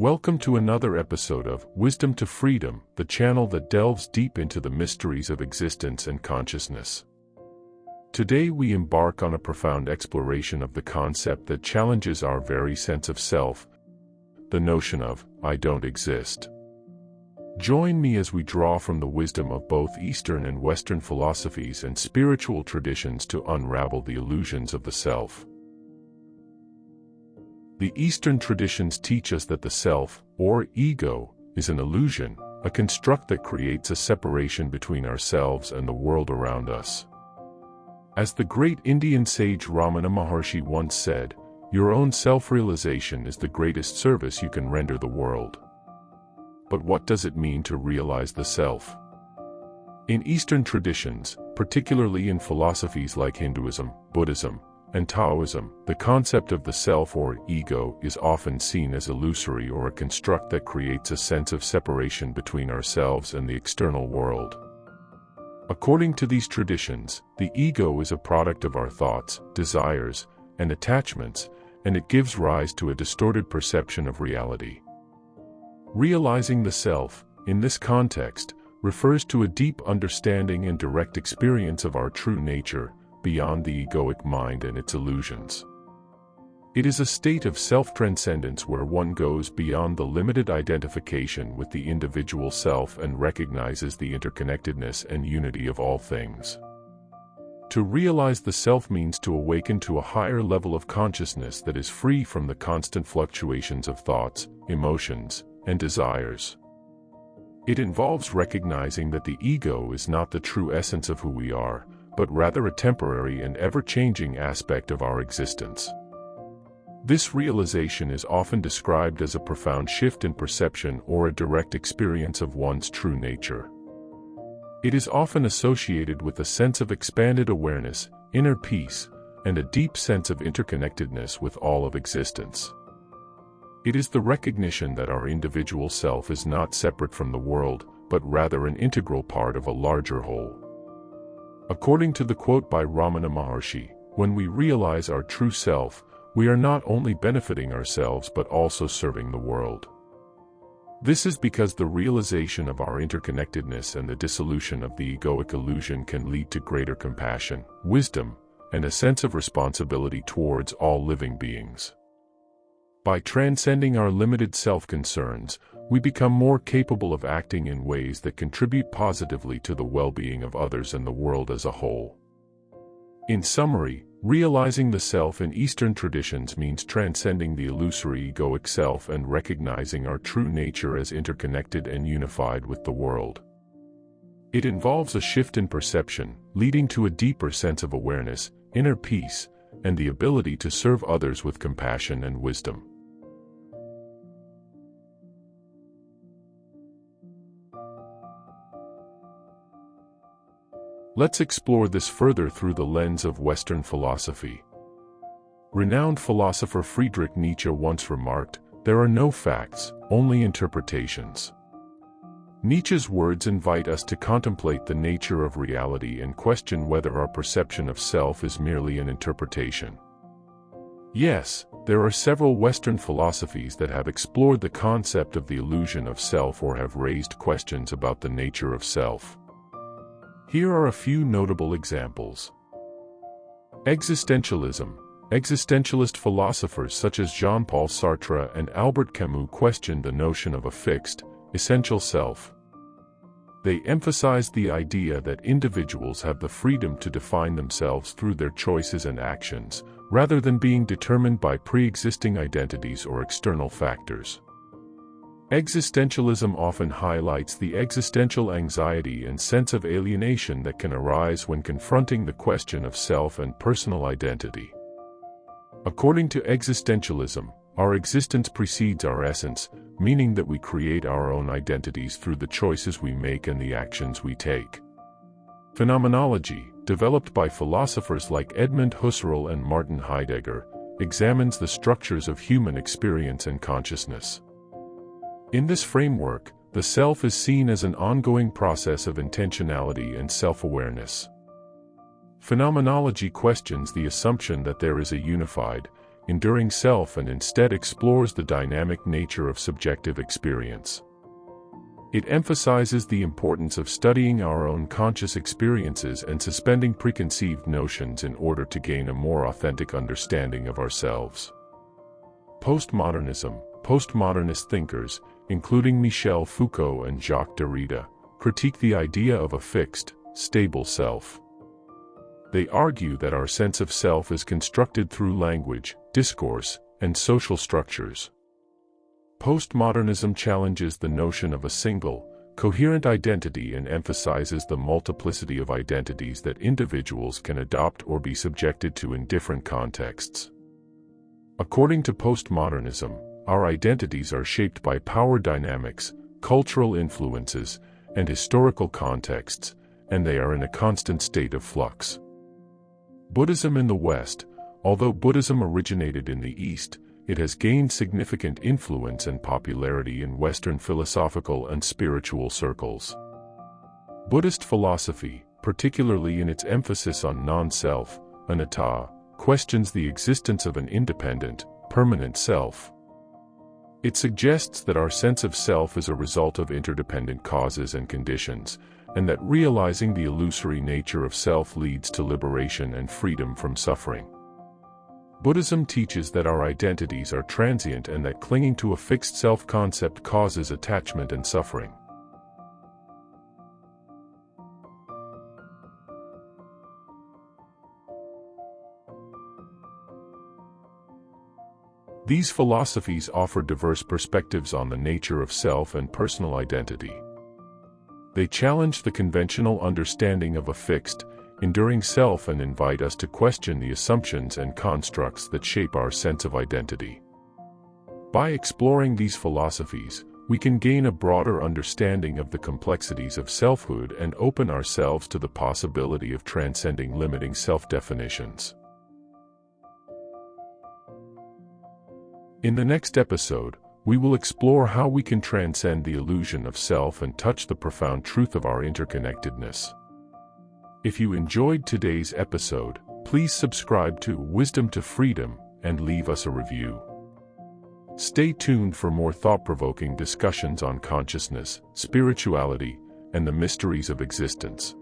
Welcome to another episode of Wisdom to Freedom, the channel that delves deep into the mysteries of existence and consciousness. Today we embark on a profound exploration of the concept that challenges our very sense of self, the notion of, I don't exist. Join me as we draw from the wisdom of both Eastern and Western philosophies and spiritual traditions to unravel the illusions of the self. The Eastern traditions teach us that the self, or ego, is an illusion, a construct that creates a separation between ourselves and the world around us. As the great Indian sage Ramana Maharshi once said, your own self-realization is the greatest service you can render the world. But what does it mean to realize the self? In Eastern traditions, particularly in philosophies like Hinduism, Buddhism, and Taoism, the concept of the self or ego is often seen as illusory or a construct that creates a sense of separation between ourselves and the external world. According to these traditions, the ego is a product of our thoughts, desires, and attachments, and it gives rise to a distorted perception of reality. Realizing the self, in this context, refers to a deep understanding and direct experience of our true nature, beyond the egoic mind and its illusions. It is a state of self-transcendence where one goes beyond the limited identification with the individual self and recognizes the interconnectedness and unity of all things. To realize the self means to awaken to a higher level of consciousness that is free from the constant fluctuations of thoughts, emotions, and desires. It involves recognizing that the ego is not the true essence of who we are, but rather a temporary and ever-changing aspect of our existence. This realization is often described as a profound shift in perception or a direct experience of one's true nature. It is often associated with a sense of expanded awareness, inner peace, and a deep sense of interconnectedness with all of existence. It is the recognition that our individual self is not separate from the world, but rather an integral part of a larger whole. According to the quote by Ramana Maharshi, when we realize our true self, we are not only benefiting ourselves but also serving the world. This is because the realization of our interconnectedness and the dissolution of the egoic illusion can lead to greater compassion, wisdom, and a sense of responsibility towards all living beings. By transcending our limited self-concerns, we become more capable of acting in ways that contribute positively to the well-being of others and the world as a whole. In summary, realizing the self in Eastern traditions means transcending the illusory egoic self and recognizing our true nature as interconnected and unified with the world. It involves a shift in perception, leading to a deeper sense of awareness, inner peace, and the ability to serve others with compassion and wisdom. Let's explore this further through the lens of Western philosophy. Renowned philosopher Friedrich Nietzsche once remarked, "There are no facts, only interpretations." Nietzsche's words invite us to contemplate the nature of reality and question whether our perception of self is merely an interpretation. Yes, there are several Western philosophies that have explored the concept of the illusion of self or have raised questions about the nature of self. Here are a few notable examples. Existentialism. Existentialist philosophers such as Jean-Paul Sartre and Albert Camus questioned the notion of a fixed, essential self. They emphasized the idea that individuals have the freedom to define themselves through their choices and actions, rather than being determined by pre-existing identities or external factors. Existentialism often highlights the existential anxiety and sense of alienation that can arise when confronting the question of self and personal identity. According to existentialism, our existence precedes our essence, meaning that we create our own identities through the choices we make and the actions we take. Phenomenology, developed by philosophers like Edmund Husserl and Martin Heidegger, examines the structures of human experience and consciousness. In this framework, the self is seen as an ongoing process of intentionality and self-awareness. Phenomenology questions the assumption that there is a unified, enduring self and instead explores the dynamic nature of subjective experience. It emphasizes the importance of studying our own conscious experiences and suspending preconceived notions in order to gain a more authentic understanding of ourselves. Postmodernism. Postmodernist thinkers, including Michel Foucault and Jacques Derrida, critique the idea of a fixed, stable self. They argue that our sense of self is constructed through language, discourse, and social structures. Postmodernism challenges the notion of a single, coherent identity and emphasizes the multiplicity of identities that individuals can adopt or be subjected to in different contexts. According to postmodernism, our identities are shaped by power dynamics, cultural influences, and historical contexts, and they are in a constant state of flux. Buddhism in the West. Although Buddhism originated in the East, it has gained significant influence and popularity in Western philosophical and spiritual circles. Buddhist philosophy, particularly in its emphasis on non-self, anatta, questions the existence of an independent, permanent self. It suggests that our sense of self is a result of interdependent causes and conditions, and that realizing the illusory nature of self leads to liberation and freedom from suffering. Buddhism teaches that our identities are transient and that clinging to a fixed self-concept causes attachment and suffering. These philosophies offer diverse perspectives on the nature of self and personal identity. They challenge the conventional understanding of a fixed, enduring self and invite us to question the assumptions and constructs that shape our sense of identity. By exploring these philosophies, we can gain a broader understanding of the complexities of selfhood and open ourselves to the possibility of transcending limiting self-definitions. In the next episode, we will explore how we can transcend the illusion of self and touch the profound truth of our interconnectedness. If you enjoyed today's episode, please subscribe to Wisdom to Freedom and leave us a review. Stay tuned for more thought-provoking discussions on consciousness, spirituality, and the mysteries of existence.